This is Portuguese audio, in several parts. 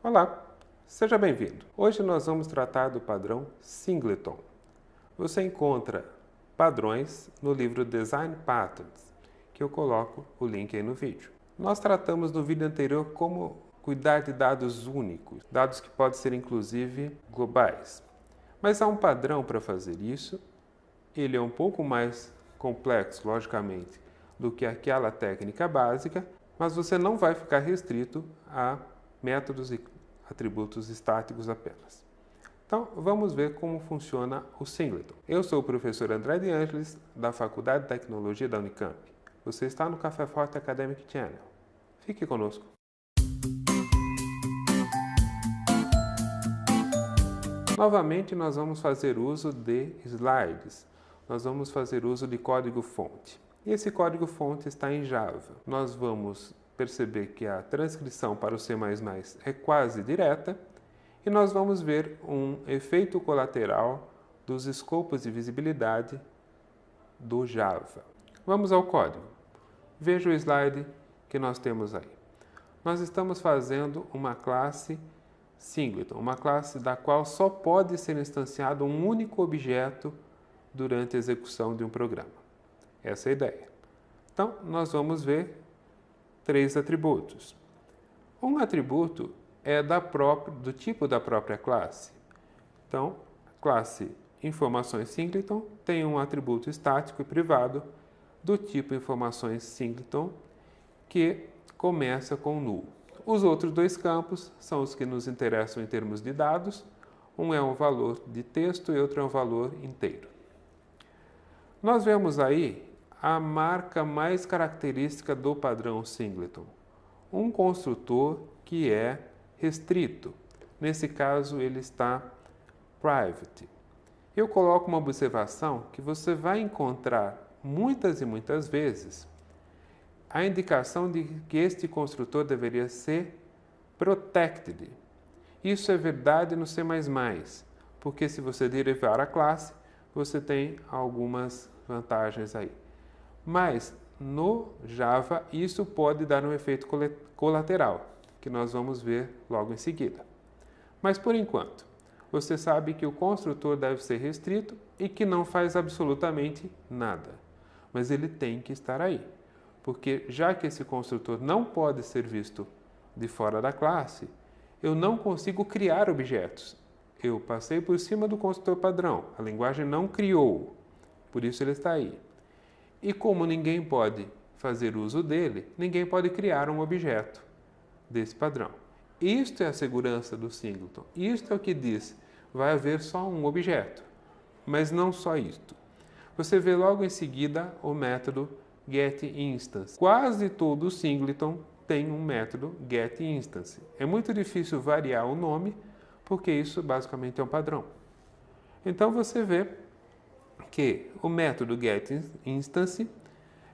Olá, seja bem-vindo. Hoje nós vamos tratar do padrão Singleton. Você encontra padrões no livro Design Patterns, que eu coloco o link aí no vídeo. Nós tratamos no vídeo anterior como cuidar de dados únicos, dados que podem ser inclusive globais. Mas há um padrão para fazer isso. Ele é um pouco mais complexo, logicamente, do que aquela técnica básica, mas você não vai ficar restrito a métodos e atributos estáticos apenas. Então, vamos ver como funciona o Singleton. Eu sou o professor André de Ângeles, da Faculdade de Tecnologia da Unicamp. Você está no Café Forte Academic Channel. Fique conosco. Novamente, nós vamos fazer uso de slides. Nós vamos fazer uso de código-fonte. E esse código-fonte está em Java. Nós vamos perceber que a transcrição para o C++ é quase direta e nós vamos ver um efeito colateral dos escopos de visibilidade do Java. Vamos ao código. Veja o slide que nós temos aí. Nós estamos fazendo uma classe Singleton, uma classe da qual só pode ser instanciado um único objeto durante a execução de um programa. Essa é a ideia. Então, nós vamos ver 3 atributos. Um atributo é do tipo da própria classe. Então, a classe Informações Singleton tem um atributo estático e privado do tipo Informações Singleton, que começa com null. Os outros 2 campos são os que nos interessam em termos de dados. Um é um valor de texto e outro é um valor inteiro. Nós vemos aí a marca mais característica do padrão Singleton. Um construtor que é restrito. Nesse caso, ele está private. Eu coloco uma observação que você vai encontrar muitas e muitas vezes a indicação de que este construtor deveria ser protected. Isso é verdade no C++, porque se você derivar a classe, você tem algumas vantagens aí. Mas no Java isso pode dar um efeito colateral, que nós vamos ver logo em seguida. Mas por enquanto, você sabe que o construtor deve ser restrito e que não faz absolutamente nada. Mas ele tem que estar aí, porque já que esse construtor não pode ser visto de fora da classe, eu não consigo criar objetos. Eu passei por cima do construtor padrão, a linguagem não criou, por isso ele está aí. E como ninguém pode fazer uso dele, ninguém pode criar um objeto desse padrão. Isto é a segurança do Singleton. Isto é o que diz, vai haver só um objeto. Mas não só isto. Você vê logo em seguida o método getInstance. Quase todo Singleton tem um método getInstance. É muito difícil variar o nome, porque isso basicamente é um padrão. Então você vê que o método getInstance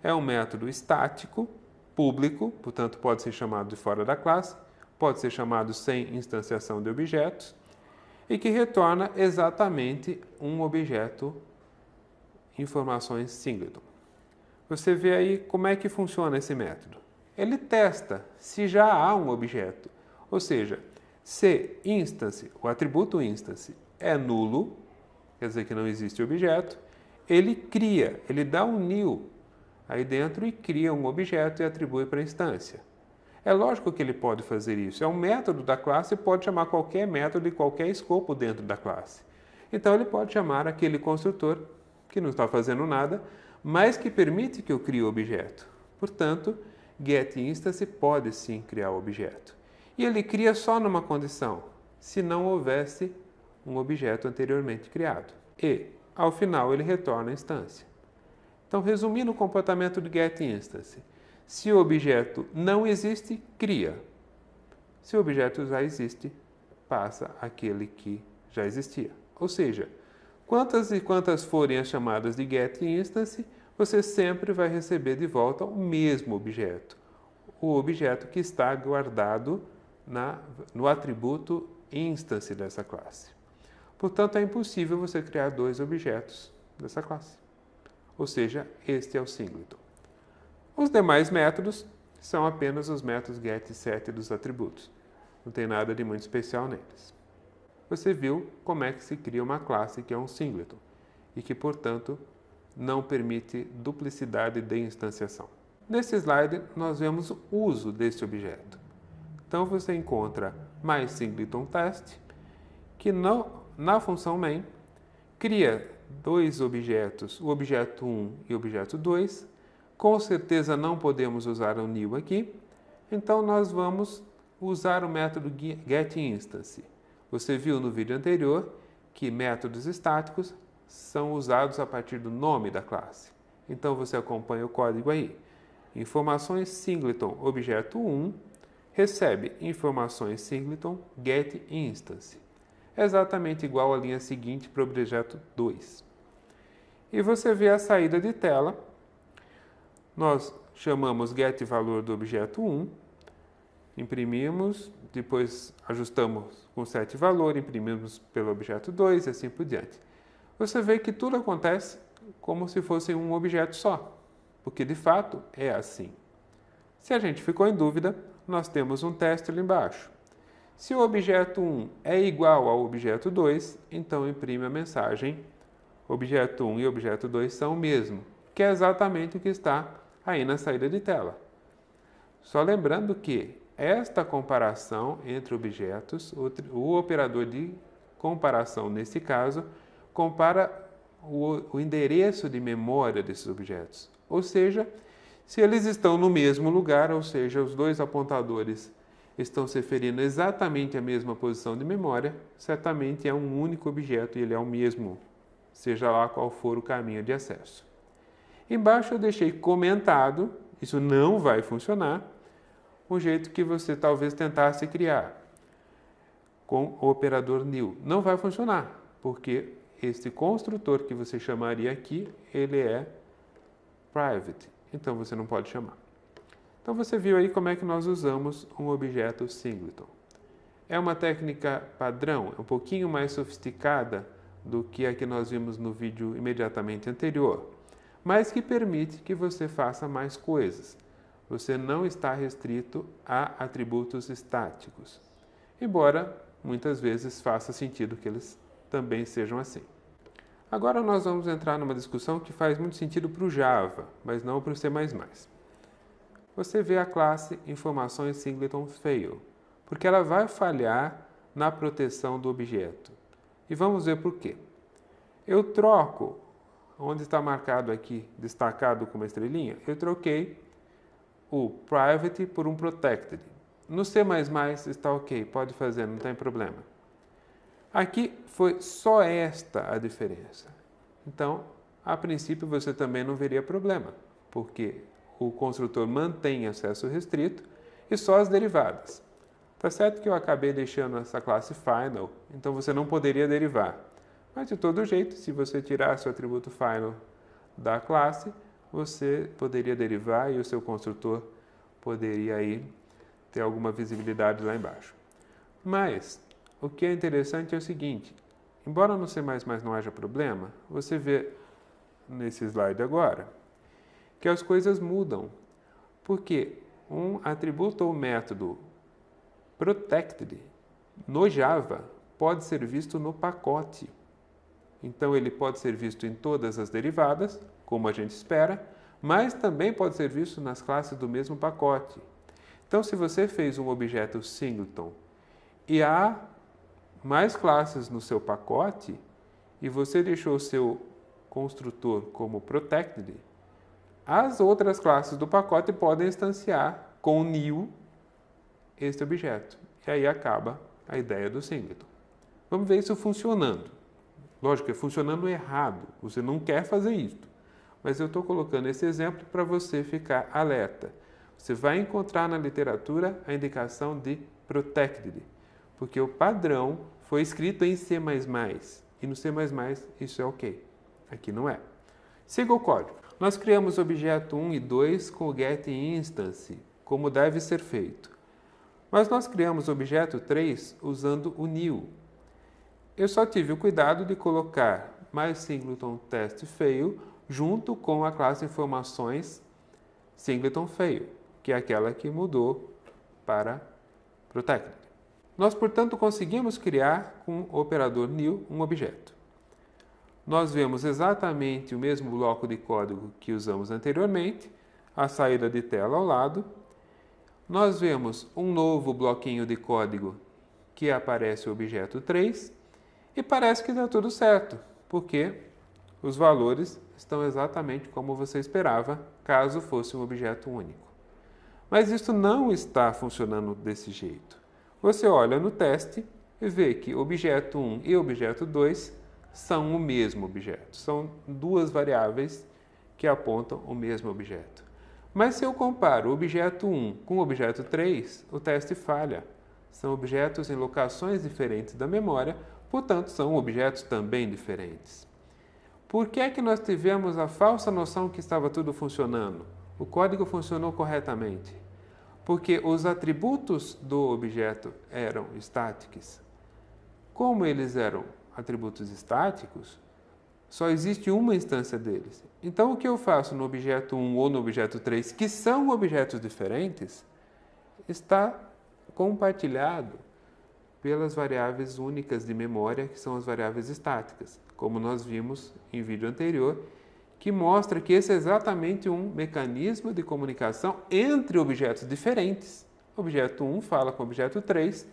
é um método estático, público, portanto pode ser chamado de fora da classe, pode ser chamado sem instanciação de objetos, e que retorna exatamente um objeto informações Singleton. Você vê aí como é que funciona esse método. Ele testa se já há um objeto, ou seja, se instance, o atributo instance é nulo, quer dizer que não existe objeto, ele cria, ele dá um new aí dentro e cria um objeto e atribui para a instância. É lógico que ele pode fazer isso. É um método da classe e pode chamar qualquer método e qualquer escopo dentro da classe. Então ele pode chamar aquele construtor que não está fazendo nada, mas que permite que eu crie o objeto. Portanto, getInstance pode sim criar o objeto. E ele cria só numa condição, se não houvesse um objeto anteriormente criado. E, ao final, ele retorna a instância. Então, resumindo o comportamento do getInstance, se o objeto não existe, cria. Se o objeto já existe, passa aquele que já existia. Ou seja, quantas e quantas forem as chamadas de getInstance, você sempre vai receber de volta o mesmo objeto. O objeto que está guardado no atributo instance dessa classe. Portanto, é impossível você criar 2 objetos dessa classe. Ou seja, este é o Singleton. Os demais métodos são apenas os métodos get e set dos atributos. Não tem nada de muito especial neles. Você viu como é que se cria uma classe que é um singleton e que, portanto, não permite duplicidade de instanciação. Nesse slide, nós vemos o uso desse objeto. Então, você encontra mySingletonTest, que na função main cria dois objetos, o objeto 1 e o objeto 2. Com certeza não podemos usar o new aqui, então nós vamos usar o método getInstance. Você viu no vídeo anterior que métodos estáticos são usados a partir do nome da classe. Então você acompanha o código aí. Informações singleton objeto 1 recebe informações singleton getInstance. É exatamente igual à linha seguinte para o objeto 2. E você vê a saída de tela. Nós chamamos getValor do objeto 1, imprimimos, depois ajustamos com setValor, imprimimos pelo objeto 2 e assim por diante. Você vê que tudo acontece como se fosse um objeto só, porque de fato é assim. Se a gente ficou em dúvida, nós temos um teste ali embaixo. Se o objeto 1 é igual ao objeto 2, então imprime a mensagem objeto 1 e objeto 2 são o mesmo, que é exatamente o que está aí na saída de tela. Só lembrando que esta comparação entre objetos, o operador de comparação nesse caso, compara o endereço de memória desses objetos. Ou seja, se eles estão no mesmo lugar, ou seja, os dois apontadores estão se referindo exatamente à mesma posição de memória, certamente é um único objeto e ele é o mesmo, seja lá qual for o caminho de acesso. Embaixo eu deixei comentado, isso não vai funcionar, o jeito que você talvez tentasse criar com o operador new. Não vai funcionar, porque este construtor que você chamaria aqui, ele é private, então você não pode chamar. Então você viu aí como é que nós usamos um objeto singleton. É uma técnica padrão, é um pouquinho mais sofisticada do que a que nós vimos no vídeo imediatamente anterior, mas que permite que você faça mais coisas. Você não está restrito a atributos estáticos, embora muitas vezes faça sentido que eles também sejam assim. Agora nós vamos entrar numa discussão que faz muito sentido para o Java, mas não para o C++. Você vê a classe informações singleton fail, porque ela vai falhar na proteção do objeto. E vamos ver por quê. Eu troco, onde está marcado aqui, destacado com uma estrelinha, eu troquei o private por um protected. No C++ está ok, pode fazer, não tem problema. Aqui foi só esta a diferença. Então, a princípio você também não veria problema, porque o construtor mantém acesso restrito e só as derivadas. Tá certo que eu acabei deixando essa classe final, então você não poderia derivar. Mas de todo jeito, se você tirasse o atributo final da classe, você poderia derivar e o seu construtor poderia aí ter alguma visibilidade lá embaixo. Mas o que é interessante é o seguinte, embora no C++ não haja problema, você vê nesse slide agora que as coisas mudam, porque um atributo ou método protected no Java pode ser visto no pacote. Então ele pode ser visto em todas as derivadas, como a gente espera, mas também pode ser visto nas classes do mesmo pacote. Então se você fez um objeto singleton e há mais classes no seu pacote e você deixou o seu construtor como protected, as outras classes do pacote podem instanciar com new este objeto. E aí acaba a ideia do singleton. Vamos ver isso funcionando. Lógico, é funcionando errado. Você não quer fazer isso. Mas eu estou colocando esse exemplo para você ficar alerta. Você vai encontrar na literatura a indicação de protected, porque o padrão foi escrito em C++. E no C++ isso é ok. Aqui não é. Siga o código. Nós criamos o objeto 1 e 2 com o getInstance, como deve ser feito. Mas nós criamos o objeto 3 usando o new. Eu só tive o cuidado de colocar mySingletonTestFail junto com a classe informações singletonFail, que é aquela que mudou para protected. Nós, portanto, conseguimos criar com o operador new um objeto. Nós vemos exatamente o mesmo bloco de código que usamos anteriormente, a saída de tela ao lado. Nós vemos um novo bloquinho de código que aparece o objeto 3 e parece que está tudo certo, porque os valores estão exatamente como você esperava, caso fosse um objeto único. Mas isso não está funcionando desse jeito. Você olha no teste e vê que objeto 1 e objeto 2 são o mesmo objeto. São duas variáveis que apontam o mesmo objeto. Mas se eu comparo o objeto 1 com o objeto 3, o teste falha. São objetos em locações diferentes da memória, portanto, são objetos também diferentes. Por que é que nós tivemos a falsa noção que estava tudo funcionando? O código funcionou corretamente. Porque os atributos do objeto eram estáticos. Como eles eram atributos estáticos, só existe uma instância deles. Então, o que eu faço no objeto 1 ou no objeto 3, que são objetos diferentes, está compartilhado pelas variáveis únicas de memória, que são as variáveis estáticas, como nós vimos em vídeo anterior, que mostra que esse é exatamente um mecanismo de comunicação entre objetos diferentes. O objeto 1 fala com o objeto 3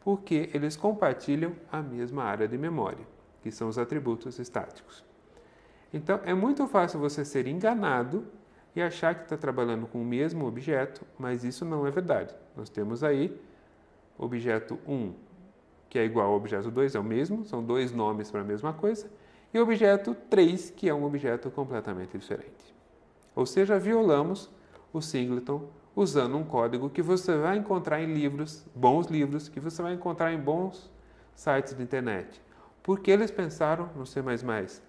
porque eles compartilham a mesma área de memória, que são os atributos estáticos. Então, é muito fácil você ser enganado e achar que está trabalhando com o mesmo objeto, mas isso não é verdade. Nós temos aí objeto 1, que é igual ao objeto 2, é o mesmo, são dois nomes para a mesma coisa, e o objeto 3, que é um objeto completamente diferente. Ou seja, violamos o singleton usando um código que você vai encontrar em livros, bons livros, que você vai encontrar em bons sites de internet. Porque eles pensaram no C++.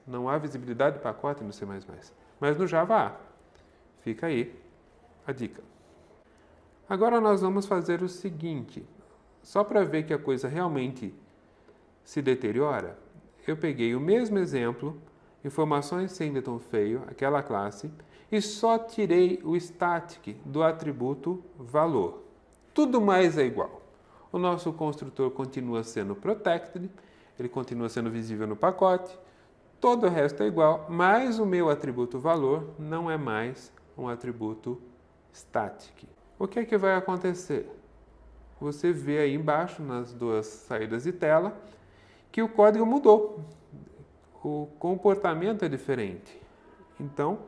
Não há visibilidade de pacote no C++, mas no Java há. Fica aí a dica. Agora nós vamos fazer o seguinte, só para ver que a coisa realmente se deteriora, eu peguei o mesmo exemplo, informações singleton feio, aquela classe, e só tirei o static do atributo valor. Tudo mais é igual. O nosso construtor continua sendo protected, ele continua sendo visível no pacote, todo o resto é igual, mas o meu atributo valor não é mais um atributo static. O que é que vai acontecer? Você vê aí embaixo, nas duas saídas de tela, que o código mudou. O comportamento é diferente. Então,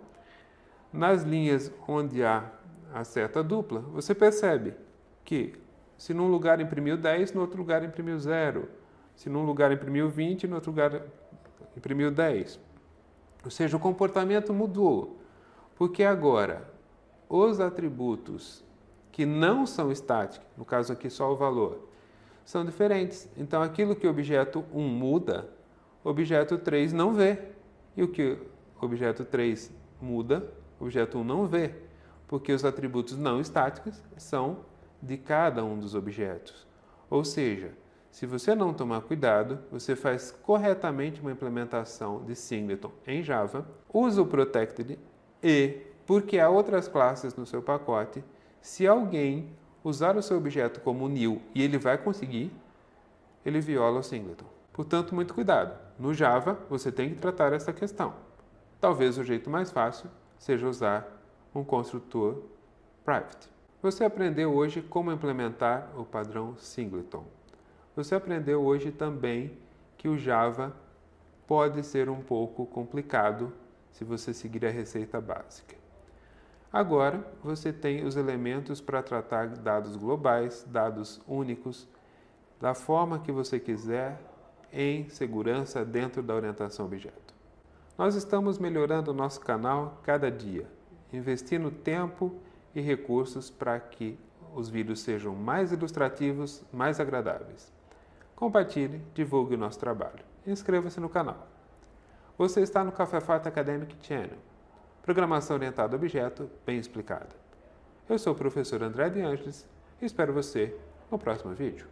nas linhas onde há a seta dupla, você percebe que se num lugar imprimiu 10, no outro lugar imprimiu 0. Se num lugar imprimiu 20, no outro lugar imprimiu 10. Ou seja, o comportamento mudou. Porque agora, os atributos que não são estáticos, no caso aqui só o valor, são diferentes. Então, aquilo que o objeto 1 muda, o objeto 3 não vê. E o que o objeto 3 muda, o objeto 1 não vê. Porque os atributos não estáticos são de cada um dos objetos. Ou seja, se você não tomar cuidado, você faz corretamente uma implementação de singleton em Java, usa o protected e, porque há outras classes no seu pacote, se alguém usar o seu objeto como new e ele vai conseguir, ele viola o singleton. Portanto, muito cuidado. No Java, você tem que tratar essa questão. Talvez o jeito mais fácil seja usar um construtor private. Você aprendeu hoje como implementar o padrão singleton. Você aprendeu hoje também que o Java pode ser um pouco complicado se você seguir a receita básica. Agora, você tem os elementos para tratar dados globais, dados únicos, da forma que você quiser, em segurança dentro da orientação objeto. Nós estamos melhorando o nosso canal cada dia, investindo tempo e recursos para que os vídeos sejam mais ilustrativos, mais agradáveis. Compartilhe, divulgue o nosso trabalho. Inscreva-se no canal. Você está no Café Farta Academic Channel. Programação orientada a objeto bem explicada. Eu sou o professor André de Ângeles e espero você no próximo vídeo.